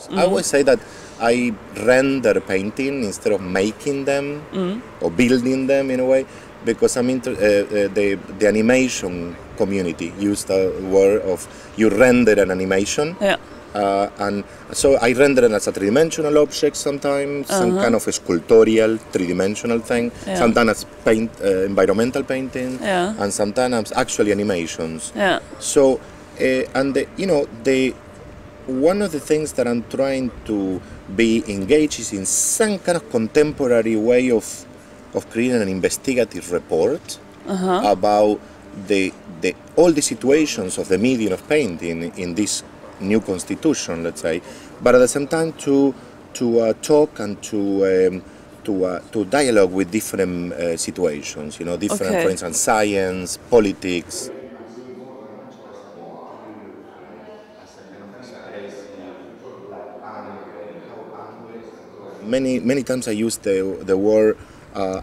situations. I always say that I render painting instead of making them or building them in a way, because I'm the animation community used the word of you render an animation. Yeah. And so I render it as a three-dimensional object sometimes, some kind of a sculptorial, three-dimensional thing, sometimes as environmental painting, and sometimes actually animations. Yeah. So, and one of the things that I'm trying to be engaged is in some kind of contemporary way of creating an investigative report about all the situations of the medium of painting in this new constitution, let's say, but at the same time to talk and to dialogue with different situations, different, for instance, science, politics. Many times I use the word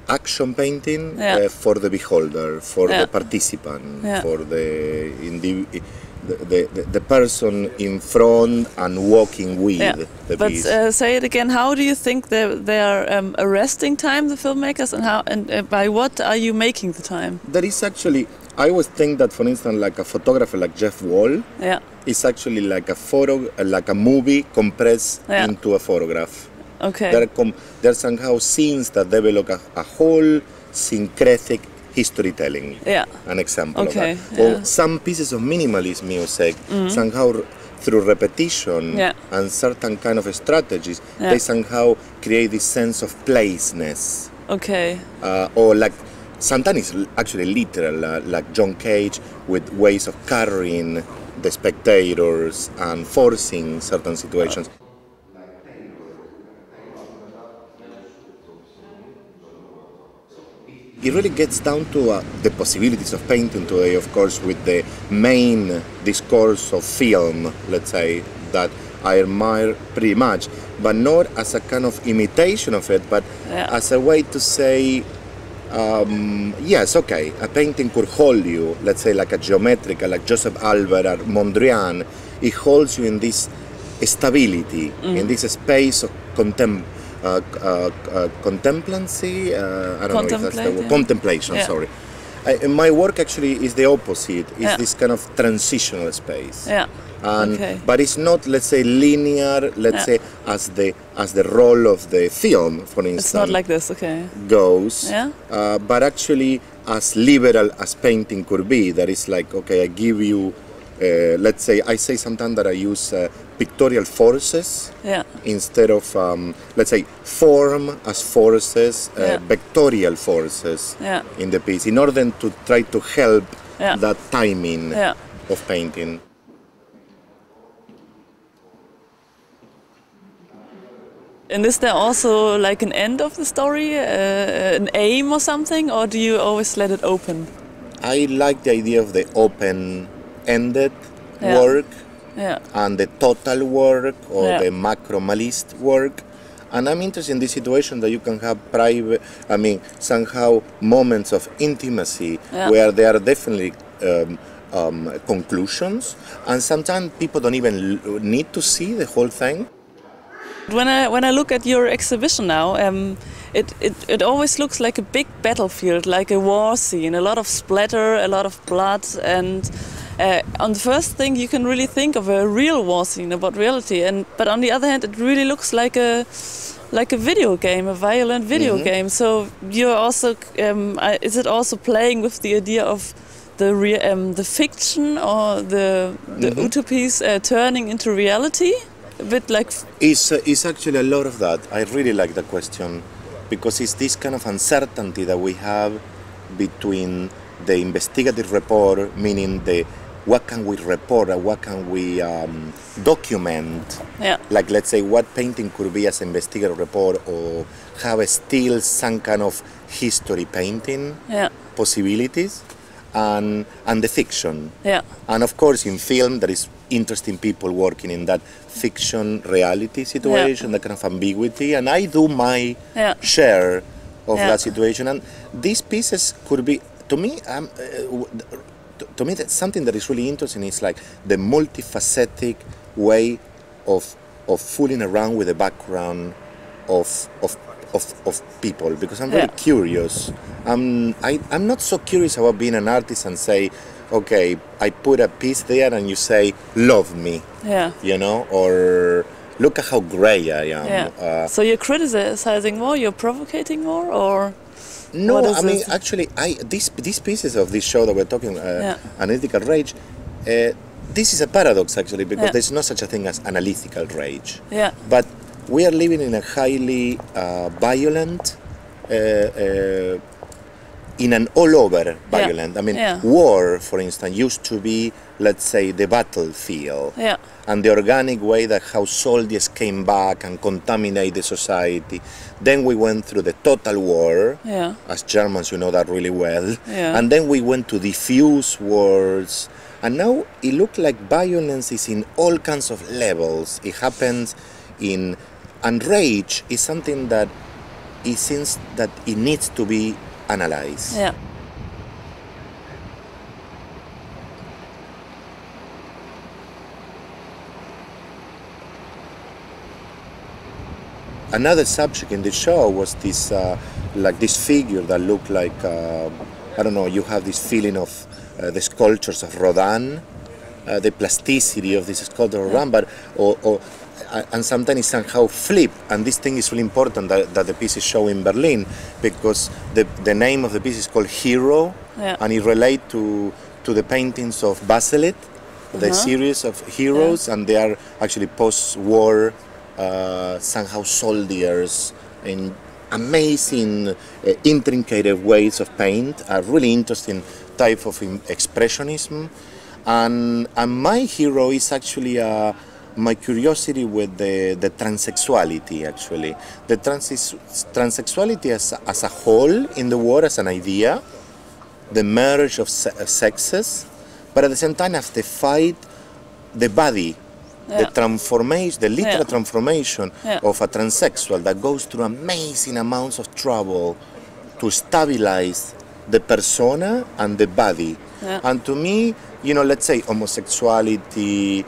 action painting for the beholder, for the participant, for the person in front and walking with the piece. But say it again. How do you think they are arresting time, the filmmakers, and how and by what are you making the time? There is actually, I always think that, for instance, like a photographer like Jeff Wall is actually like a photo, like a movie compressed into a photograph. Okay. There are somehow scenes that develop a whole syncretic history-telling. Yeah. An example of that. Yeah. Or some pieces of minimalist music, somehow through repetition and certain kind of strategies, they somehow create this sense of placeness. Okay. Or like, sometimes it's actually literal, like John Cage with ways of carrying the spectators and forcing certain situations. It really gets down to the possibilities of painting today, of course, with the main discourse of film, let's say, that I admire pretty much, but not as a kind of imitation of it, but as a way to say, yes, okay, a painting could hold you, let's say like a geometrical, like Joseph Albert or Mondrian, it holds you in this stability, in this space of contemplancy, I don't know if that's the word, contemplation, sorry. My work actually is the opposite, it's this kind of transitional space. But it's not, let's say, linear, let's say, as the role of the film, for instance. It's not like this, goes, but actually as liberal as painting could be, that is like, okay, I give you, let's say, I say sometimes that I use pictorial forces instead of, let's say, form as forces, vectorial forces in the piece, in order to try to help that timing of painting. And is there also like an end of the story, an aim or something, or do you always let it open? I like the idea of the open-ended work and the total work or the macromalist work. And I'm interested in this situation that you can have private, somehow moments of intimacy where there are definitely conclusions, and sometimes people don't even need to see the whole thing. When I look at your exhibition now, it always looks like a big battlefield, like a war scene, a lot of splatter, a lot of blood, and on the first thing you can really think of a real war scene about reality, but on the other hand it really looks like a video game, a violent video game. So you're also is it also playing with the idea of the fiction or the utopies turning into reality? A bit like it's actually a lot of that. I really like the question, because it's this kind of uncertainty that we have between the investigative report, meaning what can we report and what can we document. Like, let's say, what painting could be as an investigative report, or have still some kind of history painting possibilities, and the fiction. And of course in film there is interesting people working in that fiction reality situation, that kind of ambiguity, and I do my share of that situation. And these pieces could be, to me, that's something that is really interesting. Is like the multifaceted way of of fooling around with the background of people, because I'm very curious. I'm not so curious about being an artist and say, okay, I put a piece there and you say, love me, you know, or look at how gray I am. So you're criticizing more, you're provocating more, or? No, I mean, actually, these pieces of this show that we're talking, Analytical Rage, this is a paradox, actually, because there's no such a thing as analytical rage. But we are living in a highly violent, in an all-over violent. I mean, war, for instance, used to be, let's say, the battlefield. And the organic way that how soldiers came back and contaminate the society. Then we went through the total war, as Germans, you know that really well. And then we went to diffuse wars. And now it looks like violence is in all kinds of levels. It happens in, and rage is something that it seems that it needs to be analyzed. Another subject in the show was this, like this figure that looked like, I don't know, you have this feeling of the sculptures of Rodin, the plasticity of this sculpture of Rodin, but, and sometimes it's somehow flip, and this thing is really important that the piece is shown in Berlin, because the name of the piece is called Hero, and it relates to the paintings of Baselet, the series of heroes, and they are actually post-war somehow soldiers in amazing, intricate ways of paint, a really interesting type of expressionism. And my hero is actually my curiosity with the transsexuality, actually. The transsexuality as a whole in the world, as an idea, the merge of sexes, but at the same time as the fight, the body, the transformation, the literal transformation of a transsexual that goes through amazing amounts of trouble to stabilize the persona and the body. And to me, you know, let's say homosexuality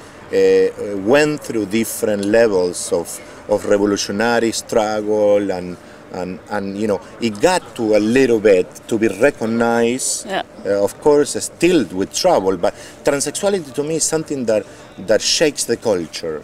went through different levels of revolutionary struggle, and you know, it got to a little bit to be recognized, of course, still with trouble, but transsexuality to me is something that shakes the culture.